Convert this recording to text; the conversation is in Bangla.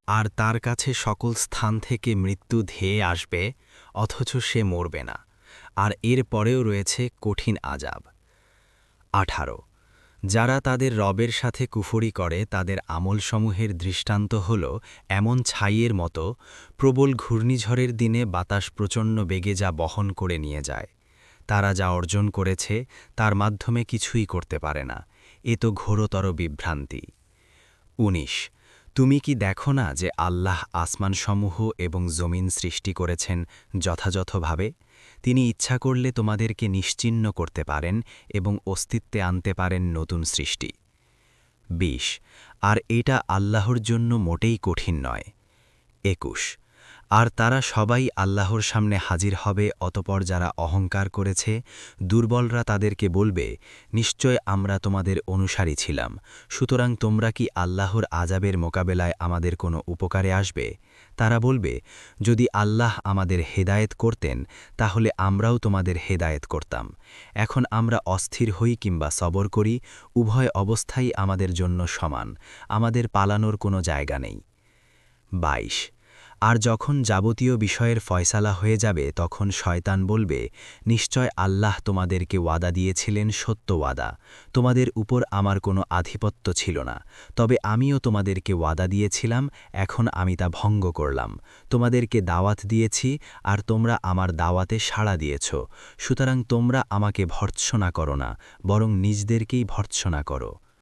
আর তার কাছে সকল স্থান থেকে মৃত্যু ধেয়ে আসবে, অথচ সে মরবে না। আর এর পরেও রয়েছে কঠিন আযাব। 18 যারা তাদের রবের সাথে কুফরি করে তাদের আমলসমূহের দৃষ্টান্ত হল এমন ছাইয়ের মতো, প্রবল ঘূর্ণিঝড়ের দিনে বাতাস প্রচণ্ড বেগে যা বহন করে নিয়ে যায়। তারা যা অর্জন করেছে তার মাধ্যমে কিছুই করতে পারে না। এ তো ঘোরতর বিভ্রান্তি। ১৯ তুমি কি দেখো না যে আল্লাহ আসমানসমূহ এবং জমিন সৃষ্টি করেছেন যথাযথভাবে? তিনি ইচ্ছা করলে তোমাদেরকে নিশ্চিহ্ন করতে পারেন এবং অস্তিত্বে আনতে পারেন নতুন সৃষ্টি। ২০ আর এটা আল্লাহর জন্য মোটেই কঠিন নয়। ২১ আর তারা সবাই আল্লাহর সামনে হাজির হবে, অতপর যারা অহংকার করেছে দুর্বলরা তাদেরকে বলবে, নিশ্চয় আমরা তোমাদের অনুসারী ছিলাম, সুতরাং তোমরা কি আল্লাহর আযাবের মোকাবেলায় আমাদের কোনো উপকারে আসবে? তারা বলবে, যদি আল্লাহ আমাদের হেদায়েত করতেন তাহলে আমরাও তোমাদের হেদায়েত করতাম। এখন আমরা অস্থির হই কিংবা সবর করি, উভয় অবস্থাই আমাদের জন্য সমান, আমাদের পালানোর কোনো জায়গা নেই। ২২ আর যখন যাবতীয় বিষয়ের ফয়সালা হয়ে যাবে তখন শয়তান বলবে, নিশ্চয় আল্লাহ তোমাদেরকে ওয়াদা দিয়েছিলেন সত্য ওয়াদা, তোমাদের উপর আমার কোনো আধিপত্য ছিল না, তবে আমিও তোমাদেরকে ওয়াদা দিয়েছিলাম, এখন আমি তা ভঙ্গ করলাম। তোমাদেরকে দাওয়াত দিয়েছি আর তোমরা আমার দাওয়াতে সাড়া দিয়েছ, সুতরাং তোমরা আমাকে ভর্ৎসনা করো না, বরং নিজদেরকেই ভর্ৎসনা করো।